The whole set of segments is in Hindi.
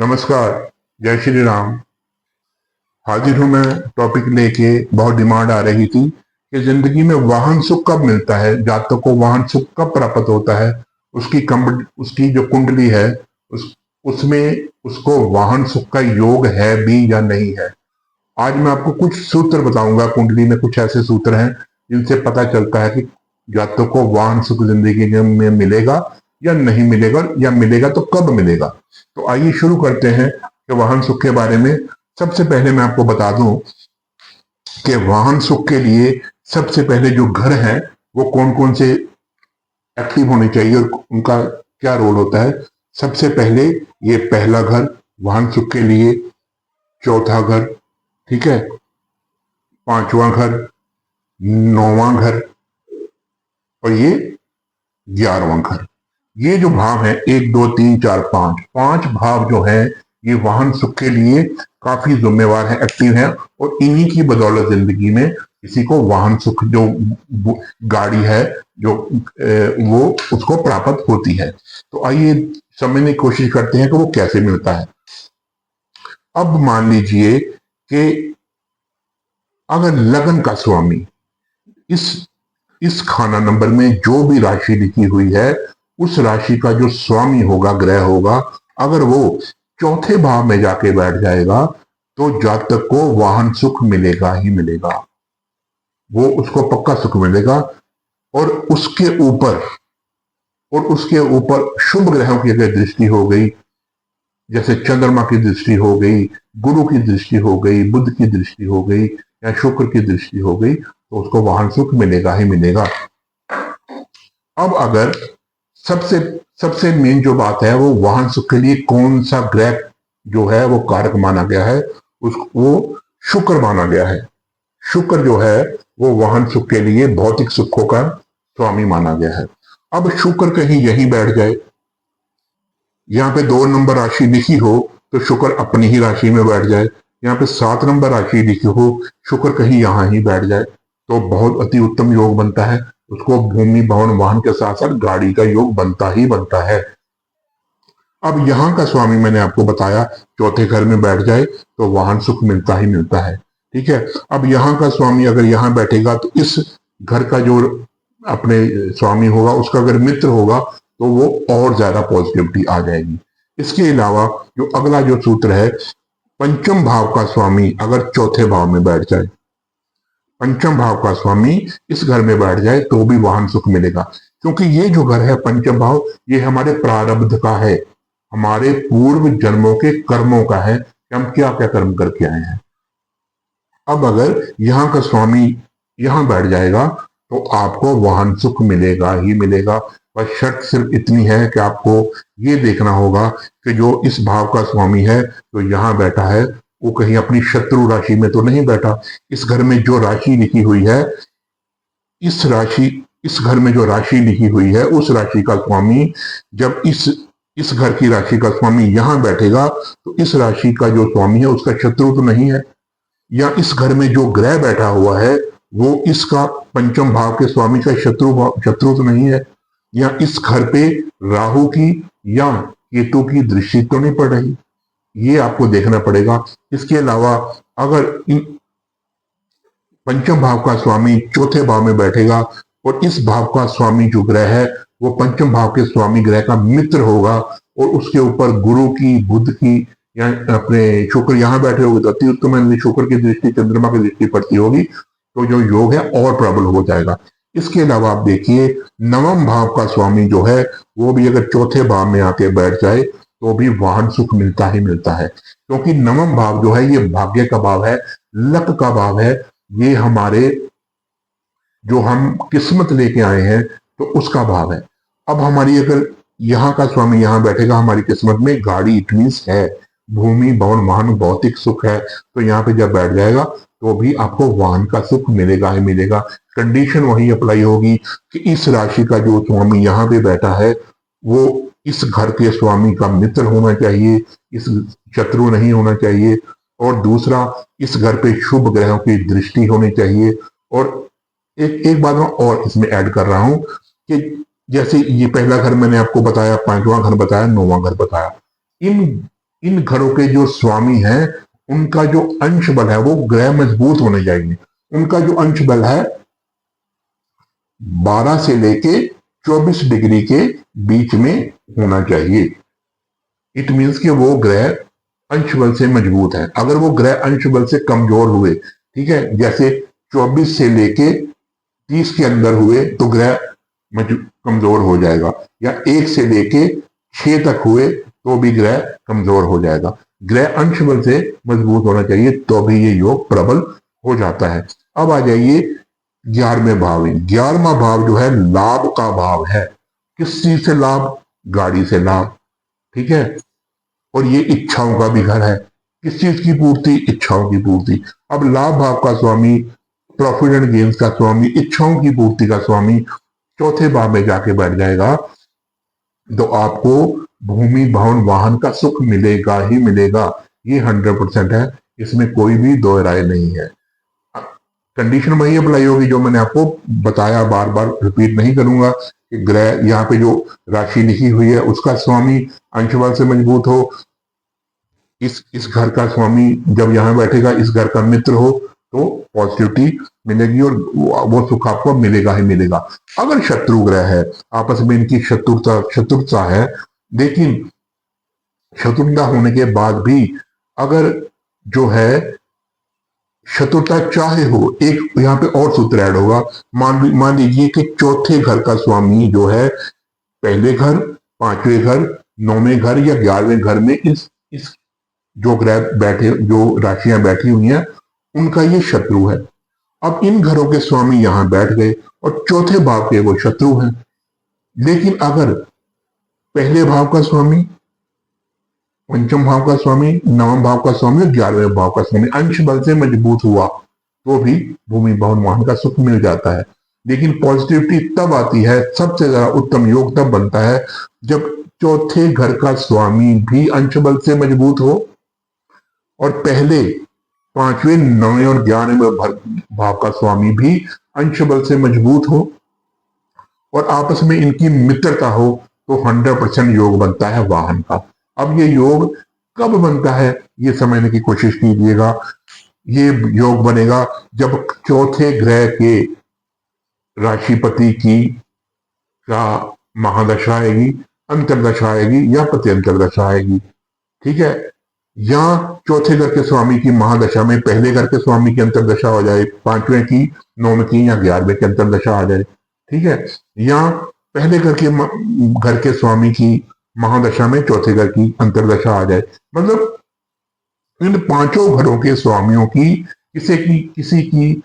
नमस्कार। जय श्री राम। हाजिर हूं मैं टॉपिक लेके। बहुत डिमांड आ रही थी कि जिंदगी में वाहन सुख कब मिलता है, जातक को वाहन सुख कब प्राप्त होता है, उसकी जो कुंडली है उसमें उसको वाहन सुख का योग है भी या नहीं है। आज मैं आपको कुछ सूत्र बताऊंगा। कुंडली में कुछ ऐसे सूत्र हैं जिनसे पता चलता है कि जातक को वाहन सुख जिंदगी में मिलेगा या नहीं मिलेगा, या मिलेगा तो कब मिलेगा। तो आइए शुरू करते हैं कि वाहन सुख के बारे में। सबसे पहले मैं आपको बता दूं कि वाहन सुख के लिए सबसे पहले जो घर है वो कौन कौन से एक्टिव होने चाहिए और उनका क्या रोल होता है। सबसे पहले ये पहला घर वाहन सुख के लिए, चौथा घर, ठीक है, पांचवा घर, नौवां घर और ये 11वां घर। ये जो भाव है 1 2 3 4 5, 5 भाव जो है ये वाहन सुख के लिए काफी जिम्मेवार है, एक्टिव है। और इन्हीं की बदौलत जिंदगी में किसी को वाहन सुख जो गाड़ी है जो वो उसको प्राप्त होती है। तो आइए समझने की कोशिश करते हैं कि वो कैसे मिलता है। अब मान लीजिए कि अगर लगन का स्वामी इस खाना नंबर में जो भी राशि लिखी हुई है उस राशि का जो स्वामी होगा, ग्रह होगा, अगर वो चौथे भाव में जाके बैठ जाएगा तो जातक को वाहन सुख मिलेगा ही मिलेगा। वो उसको पक्का सुख मिलेगा। और उसके ऊपर शुभ ग्रहों की अगर दृष्टि हो गई, जैसे चंद्रमा की दृष्टि हो गई, गुरु की दृष्टि हो गई, बुध की दृष्टि हो गई या शुक्र की दृष्टि हो गई, तो उसको वाहन सुख मिलेगा ही मिलेगा। अब अगर सबसे सबसे मेन जो बात है वो वाहन सुख के लिए कौन सा ग्रह जो है वो कारक माना गया है, वो शुक्र माना गया है। शुक्र जो है वो वाहन सुख के लिए भौतिक सुखों का स्वामी माना गया है। अब शुक्र कहीं यहीं बैठ जाए, यहाँ पे 2 नंबर राशि लिखी हो तो शुक्र अपनी ही राशि में बैठ जाए, यहाँ पे 7 नंबर राशि लिखी हो, शुक्र कहीं यहां ही बैठ जाए, तो बहुत अति उत्तम योग बनता है। उसको भूमि भवन वाहन के साथ साथ गाड़ी का योग बनता ही बनता है। अब यहाँ का स्वामी मैंने आपको बताया चौथे घर में बैठ जाए तो वाहन सुख मिलता ही मिलता है, ठीक है। अब यहाँ का स्वामी अगर यहाँ बैठेगा तो इस घर का जो अपने स्वामी होगा उसका अगर मित्र होगा तो वो और ज्यादा पॉजिटिविटी आ जाएगी। इसके अलावा जो अगला जो सूत्र है, पंचम भाव का स्वामी अगर चौथे भाव में बैठ जाए, पंचम भाव का स्वामी इस घर में बैठ जाए तो भी वाहन सुख मिलेगा। क्योंकि ये जो घर है पंचम भाव, ये हमारे प्रारब्ध का है, हमारे पूर्व जन्मों के कर्मों का है कि हम क्या क्या कर्म करके आए हैं। अब अगर यहाँ का स्वामी यहाँ बैठ जाएगा तो आपको वाहन सुख मिलेगा ही मिलेगा। बस शर्त सिर्फ इतनी है कि आपको ये देखना होगा कि जो इस भाव का स्वामी है जो यहाँ बैठा है वो कहीं अपनी शत्रु राशि में तो नहीं बैठा। इस घर में जो राशि लिखी हुई है, इस घर में जो राशि लिखी हुई है उस राशि का स्वामी जब इस घर की राशि का स्वामी यहां बैठेगा तो इस राशि का जो स्वामी है उसका शत्रु तो नहीं है, या इस घर में जो ग्रह बैठा हुआ है वो इसका पंचम भाव के स्वामी का शत्रु तो नहीं है, या इस घर पे राहु की या केतु की दृष्टि तो नहीं पड़ रही। ये आपको देखना पड़ेगा। इसके अलावा अगर पंचम भाव का स्वामी चौथे भाव में बैठेगा और इस भाव का स्वामी जो ग्रह है वो पंचम भाव के स्वामी ग्रह का मित्र होगा और उसके ऊपर गुरु की, बुध की या अपने शुक्र यहाँ बैठे होंगे तो अति उत्तम है। शुक्र की दृष्टि चंद्रमा की दृष्टि पड़ती होगी तो जो योग है और प्रबल हो जाएगा। इसके अलावा आप देखिए नवम भाव का स्वामी जो है वो भी अगर चौथे भाव में आके बैठ जाए तो भी वाहन सुख मिलता ही मिलता है। क्योंकि नवम भाव जो है ये भाग्य का भाव है, लक का भाव है, ये हमारे जो हम किस्मत लेके आए हैं तो उसका भाव है। अब हमारी अगर यहाँ का स्वामी यहाँ बैठेगा, हमारी किस्मत में गाड़ी इट मीन्स है, भूमि भवन वाहन भौतिक सुख है, तो यहाँ पे जब बैठ जाएगा तो भी आपको वाहन का सुख मिलेगा ही मिलेगा। कंडीशन वही अप्लाई होगी कि इस राशि का जो स्वामी यहाँ पे बैठा है वो इस घर के स्वामी का मित्र होना चाहिए, इस शत्रु नहीं होना चाहिए, और दूसरा इस घर पे शुभ ग्रहों की दृष्टि होनी चाहिए। और एक बात मैं और इसमें ऐड कर रहा हूं कि जैसे ये पहला घर मैंने आपको बताया, पांचवा घर बताया, नौवां घर बताया, इन इन घरों के जो स्वामी हैं उनका जो अंश बल है वो ग्रह मजबूत होने चाहिए। उनका जो अंश बल है 12 से लेके 24 डिग्री के बीच में होना चाहिए। इट मीन्स कि वो ग्रह अंश बल से मजबूत है। अगर वो ग्रह अंश बल से कमजोर हुए, ठीक है, जैसे 24 से लेके 30 के अंदर हुए तो ग्रह कमजोर हो जाएगा, या 1 से लेके 6 तक हुए तो भी ग्रह कमजोर हो जाएगा। ग्रह अंश बल से मजबूत होना चाहिए तो भी ये योग प्रबल हो जाता है। अब आ जाइए 11वें भाव में। 11वां भाव जो है लाभ का भाव है। किस चीज से लाभ? गाड़ी से लाभ, ठीक है। और ये इच्छाओं का भी घर है। किस चीज की पूर्ति? इच्छाओं की पूर्ति। अब लाभ भाव का स्वामी, प्रॉफिट एंड गेन्स का स्वामी, इच्छाओं की पूर्ति का स्वामी चौथे भाव में जाके बैठ जाएगा तो आपको भूमि भवन वाहन का सुख मिलेगा ही मिलेगा। ये 100% है, इसमें कोई भी दो राय नहीं है। कंडीशन वही अप्लाई होगी जो मैंने आपको बताया, बार बार रिपीट नहीं करूंगा कि ग्रह यहाँ पे जो राशि लिखी हुई है उसका स्वामी अंश बल से मजबूत हो, इस घर का स्वामी जब यहाँ बैठेगा इस घर का मित्र हो तो पॉजिटिविटी मिलेगी और वो सुख आपको मिलेगा ही मिलेगा। अगर शत्रु ग्रह है, आपस में इनकी शत्रुता है, लेकिन शत्रुता होने के बाद भी अगर जो है शत्रुता चाहे हो, एक यहाँ पे और सूत्र ऐड होगा। मान लीजिए कि चौथे घर का स्वामी जो है पहले घर, 5वें घर, 9वें घर या 11वें घर में इस जो ग्रह बैठे, जो राशियां बैठी हुई हैं उनका ये शत्रु है। अब इन घरों के स्वामी यहां बैठ गए और चौथे भाव के वो शत्रु हैं। लेकिन अगर पहले भाव का स्वामी, पंचम भाव का स्वामी, नवम भाव का स्वामी और 11वें भाव का स्वामी अंश बल से मजबूत हुआ तो भी भूमि भवन वाहन का सुख मिल जाता है। लेकिन पॉजिटिविटी तब आती है, सबसे ज्यादा उत्तम योग तब बनता है जब चौथे घर का स्वामी भी अंश बल से मजबूत हो और पहले 5वें, 9वें और 11वें भाव का स्वामी भी अंश बल से मजबूत हो और आपस में इनकी मित्रता हो तो 100% योग बनता है वाहन का। अब ये योग कब बनता है ये समझने की कोशिश कीजिएगा। ये योग बनेगा जब चौथे ग्रह के राशिपति की का महादशा आएगी, अंतरदशा आएगी या प्रत्यंतरदशा आएगी, ठीक है। या चौथे घर के स्वामी की महादशा में पहले घर के स्वामी की अंतरदशा हो जाए, 5वें की, 9वें की या 11वें की अंतरदशा आ जाए, ठीक है। या पहले घर के स्वामी की महादशा में चौथे घर की अंतरदशा आ जाए। मतलब इन 5 घरों के स्वामियों की किसी की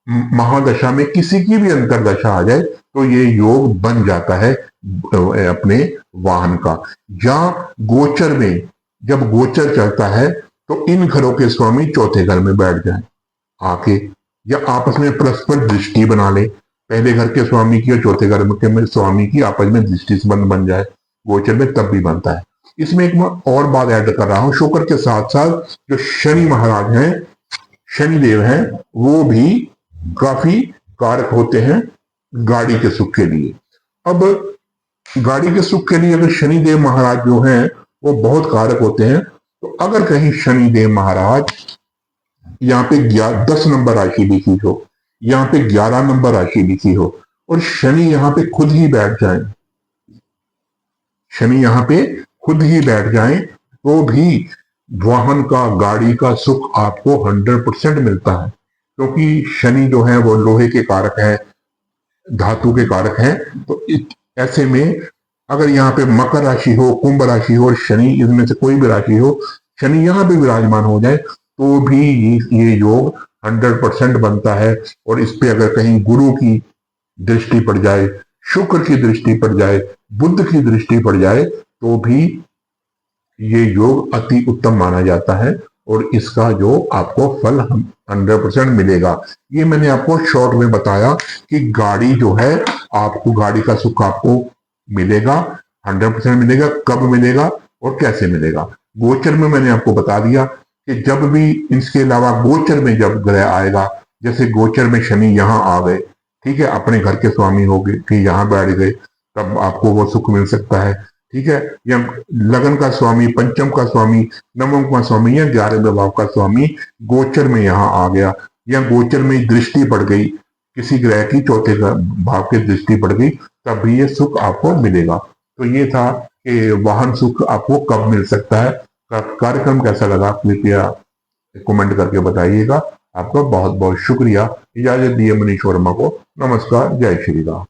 महादशा में किसी की भी अंतरदशा आ जाए तो ये योग बन जाता है अपने वाहन का। या गोचर में जब गोचर चलता है तो इन घरों के स्वामी चौथे घर में बैठ जाए आके, या आपस में परस्पर दृष्टि बना ले। पहले घर के स्वामी की और चौथे घर के स्वामी की आपस में दृष्टि संबंध बन जाए गोचर में, तब भी बनता है। इसमें एक मैं और बात ऐड कर रहा हूं, शुक्र के साथ साथ जो शनि महाराज हैं, शनिदेव हैं, वो भी काफी कारक होते हैं गाड़ी के सुख के लिए। अब गाड़ी के सुख के लिए अगर शनिदेव महाराज जो हैं वो बहुत कारक होते हैं, तो अगर कहीं शनिदेव महाराज यहाँ पे 10 नंबर राशि लिखी हो, यहाँ पे 11 नंबर राशि लिखी हो और शनि यहाँ पे खुद ही बैठ जाए, शनि यहाँ पे खुद ही बैठ जाए तो भी वाहन का, गाड़ी का सुख आपको 100% मिलता है। क्योंकि शनि जो है वो लोहे के कारक है, धातु के कारक हैं। तो ऐसे में अगर यहाँ पे मकर राशि हो, कुंभ राशि हो और शनि इनमें से कोई भी राशि हो, शनि यहाँ पे विराजमान हो जाए तो भी ये योग 100% बनता है। और इस पे अगर कहीं गुरु की दृष्टि पड़ जाए, शुक्र की दृष्टि पड़ जाए, बुध की दृष्टि पड़ जाए तो भी ये योग अति उत्तम माना जाता है और इसका जो आपको फल 100% मिलेगा। ये मैंने आपको शॉर्ट में बताया कि गाड़ी जो है आपको, गाड़ी का सुख आपको मिलेगा, 100% मिलेगा। कब मिलेगा और कैसे मिलेगा? गोचर में मैंने आपको बता दिया कि जब भी, इसके अलावा गोचर में जब ग्रह आएगा, जैसे गोचर में शनि यहाँ आ गए, ठीक है, अपने घर के स्वामी हो गए कि यहाँ बैठ गए, तब आपको वो सुख मिल सकता है। ठीक है, या लगन का स्वामी, पंचम का स्वामी, नवम का स्वामी या 11वें भाव का स्वामी गोचर में यहाँ आ गया, या गोचर में दृष्टि पड़ गई, किसी ग्रह की चौथे भाव की दृष्टि पड़ गई, तब भी ये सुख आपको मिलेगा। तो ये था कि वाहन सुख आपको कब मिल सकता है। कार्यक्रम कैसा लगा कृपया कमेंट करके बताइएगा। आपका बहुत बहुत शुक्रिया। इजाजत दिए मनीष वर्मा को। नमस्कार, जय श्री राम।